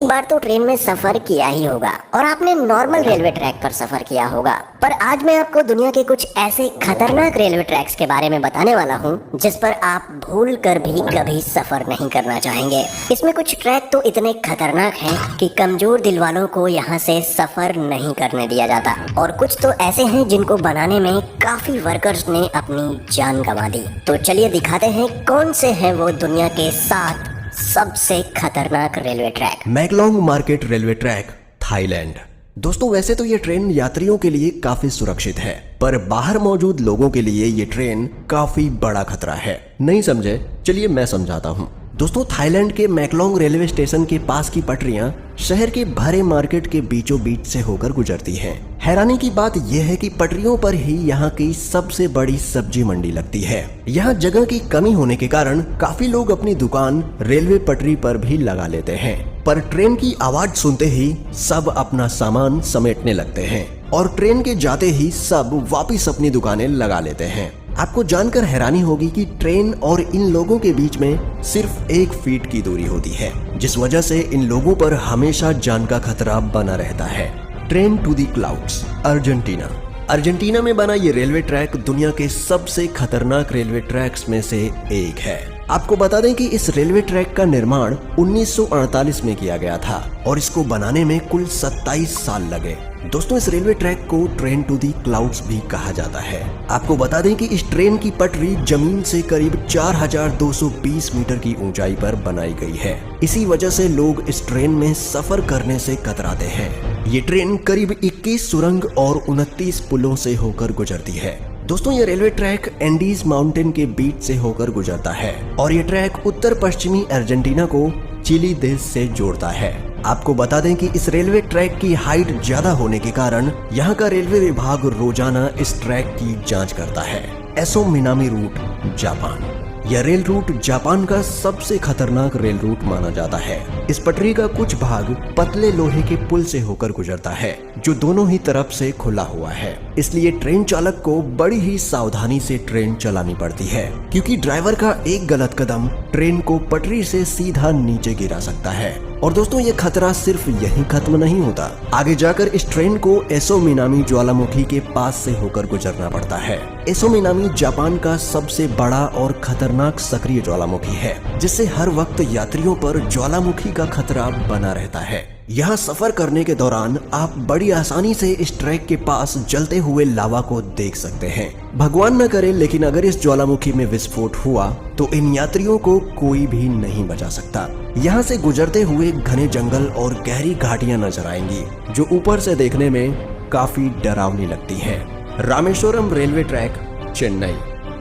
बार तो ट्रेन में सफर किया ही होगा और आपने नॉर्मल रेलवे ट्रैक पर सफर किया होगा, पर आज मैं आपको दुनिया के कुछ ऐसे खतरनाक रेलवे ट्रैक्स के बारे में बताने वाला हूँ जिस पर आप भूल कर भी कभी सफर नहीं करना चाहेंगे। इसमें कुछ ट्रैक तो इतने खतरनाक हैं कि कमजोर दिल वालों को यहाँ से सफर नहीं करने दिया जाता, और कुछ तो ऐसे हैं जिनको बनाने में काफी वर्कर्स ने अपनी जान गंवा दी। तो चलिए दिखाते हैं कौन से हैं वो दुनिया के 7 सबसे खतरनाक railway track. Maeklong market railway track, Thailand. दोस्तों, वैसे तो ये ट्रेन यात्रियों के लिए काफी सुरक्षित है, पर बाहर मौजूद लोगों के लिए ये ट्रेन काफी बड़ा खतरा है। नहीं समझे? चलिए मैं समझाता हूँ। दोस्तों, थाईलैंड के मैकलोंग रेलवे स्टेशन के पास की पटरियां शहर के भरे मार्केट के बीचों बीच से होकर गुजरती हैं। हैरानी की बात यह है कि पटरियों पर ही यहाँ की सबसे बड़ी सब्जी मंडी लगती है। यहाँ जगह की कमी होने के कारण काफी लोग अपनी दुकान रेलवे पटरी पर भी लगा लेते हैं, पर ट्रेन की आवाज सुनते ही सब अपना सामान समेटने लगते हैं और ट्रेन के जाते ही सब वापिस अपनी दुकानें लगा लेते हैं। आपको जानकर हैरानी होगी कि ट्रेन और इन लोगों के बीच में सिर्फ 1 फीट की दूरी होती है, जिस वजह से इन लोगों पर हमेशा जान का खतरा बना रहता है। Train to the clouds, Argentina. Argentina में बना ये रेलवे ट्रैक दुनिया के सबसे खतरनाक रेलवे ट्रैक्स में से एक है। आपको बता दें कि इस रेलवे ट्रैक का निर्माण 1948 में किया गया था और इसको बनाने में कुल 27 साल लगे। दोस्तों, इस रेलवे ट्रैक को ट्रेन टू दी क्लाउड्स भी कहा जाता है। आपको बता दें कि इस ट्रेन की पटरी जमीन से करीब 4220 मीटर की ऊंचाई पर बनाई गई है। इसी वजह से लोग इस ट्रेन में सफर करने से कतराते हैं। ये ट्रेन करीब 21 सुरंग और 29 पुलों से होकर गुजरती है। दोस्तों, ये रेलवे ट्रैक एंडीज माउंटेन के बीच से होकर गुजरता है और ये ट्रैक उत्तर पश्चिमी अर्जेंटीना को चिली देश से जोड़ता है। आपको बता दें कि इस रेलवे ट्रैक की हाइट ज्यादा होने के कारण यहाँ का रेलवे विभाग रोजाना इस ट्रैक की जांच करता है। Aso Minami route, Japan. यह रेल रूट जापान का सबसे खतरनाक रेल रूट माना जाता है। इस पटरी का कुछ भाग पतले लोहे के पुल से होकर गुजरता है, जो दोनों ही तरफ से खुला हुआ है। इसलिए ट्रेन चालक को बड़ी ही सावधानी से ट्रेन चलानी पड़ती है, क्योंकि ड्राइवर का एक गलत कदम ट्रेन को पटरी से सीधा नीचे गिरा सकता है। और दोस्तों, ये खतरा सिर्फ यहीं खत्म नहीं होता। आगे जाकर इस ट्रेन को एसो मिनामी ज्वालामुखी के पास से होकर गुजरना पड़ता है। एसो मिनामी जापान का सबसे बड़ा और खतरनाक सक्रिय ज्वालामुखी है, जिससे हर वक्त यात्रियों पर ज्वालामुखी का खतरा बना रहता है। यहाँ सफर करने के दौरान आप बड़ी आसानी से इस ट्रैक के पास जलते हुए लावा को देख सकते हैं। भगवान न करे, लेकिन अगर इस ज्वालामुखी में विस्फोट हुआ तो इन यात्रियों को कोई भी नहीं बचा सकता। यहाँ से गुजरते हुए घने जंगल और गहरी घाटियां नजर आएंगी, जो ऊपर से देखने में काफी डरावनी लगती है। Rameswaram railway track, Chennai.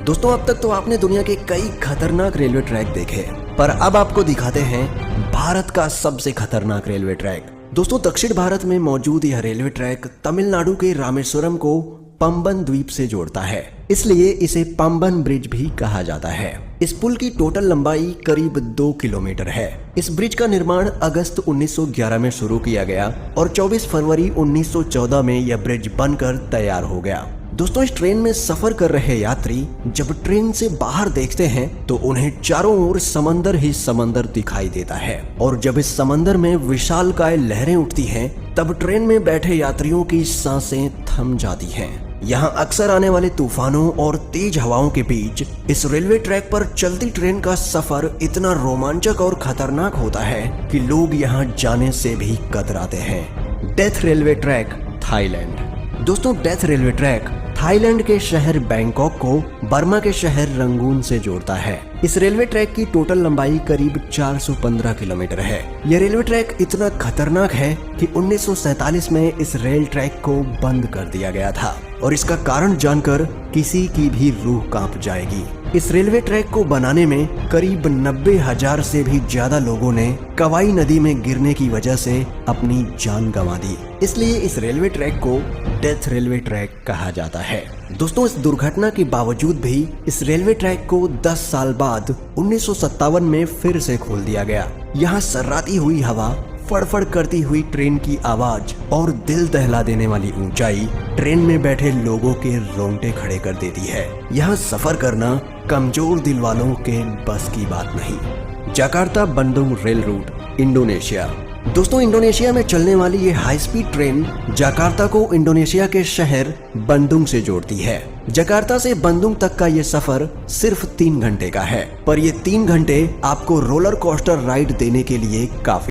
दोस्तों, अब तक तो आपने दुनिया के कई खतरनाक रेलवे ट्रैक देखे, पर अब आपको दिखाते हैं भारत का सबसे खतरनाक रेलवे ट्रैक। दोस्तों, दक्षिण भारत में मौजूद यह रेलवे ट्रैक तमिलनाडु के रामेश्वरम को पंबन द्वीप से जोड़ता है, इसलिए इसे पंबन ब्रिज भी कहा जाता है। इस पुल की टोटल लंबाई करीब 2 किलोमीटर है। इस ब्रिज का निर्माण अगस्त 1911 में शुरू किया गया और 24 फरवरी 1914 में यह ब्रिज बनकर तैयार हो गया। दोस्तों, इस ट्रेन में सफर कर रहे यात्री जब ट्रेन से बाहर देखते हैं तो उन्हें चारों ओर समंदर ही समंदर दिखाई देता है, और जब इस समंदर में विशालकाय लहरें उठती हैं, तब ट्रेन में बैठे यात्रियों की सांसें थम जाती हैं। यहाँ अक्सर आने वाले तूफानों और तेज हवाओं के बीच इस रेलवे ट्रैक पर चलती ट्रेन का सफर इतना रोमांचक और खतरनाक होता है कि लोग यहाँ जाने से भी कतराते हैं। Death railway track, Thailand. दोस्तों, डेथ रेलवे ट्रैक थाईलैंड के शहर बैंकॉक को बर्मा के शहर रंगून से जोड़ता है। इस रेलवे ट्रैक की टोटल लंबाई करीब 415 किलोमीटर है। यह रेलवे ट्रैक इतना खतरनाक है कि 1947 में इस रेल ट्रैक को बंद कर दिया गया था, और इसका कारण जानकर किसी की भी रूह कांप जाएगी। इस रेलवे ट्रैक को बनाने में करीब 90,000 से भी ज्यादा लोगों ने कवाई नदी में गिरने की वजह से अपनी जान गंवा दी, इसलिए इस रेलवे ट्रैक को डेथ रेलवे ट्रैक कहा जाता है। दोस्तों, इस दुर्घटना के बावजूद भी इस रेलवे ट्रैक को 10 साल बाद 1957 में फिर से खोल दिया गया। यहाँ सर्राती हुई हवा, फड़फड़ करती हुई ट्रेन की आवाज और दिल दहला देने वाली ऊंचाई ट्रेन में बैठे लोगों के रोंगटे खड़े कर देती है। यहाँ सफर करना कमजोर दिल वालों के बस की बात नहीं। Jakarta Bandung rail route, Indonesia. दोस्तों इंडोनेशिया में चलने वाली ये हाई स्पीड ट्रेन जकार्ता को इंडोनेशिया के शहर बंदुंग से जोड़ती है। जकार्ता से बंदुंग तक का ये सफर सिर्फ 3 घंटे का है, पर ये 3 घंटे आपको रोलर कोस्टर राइड देने के लिए काफी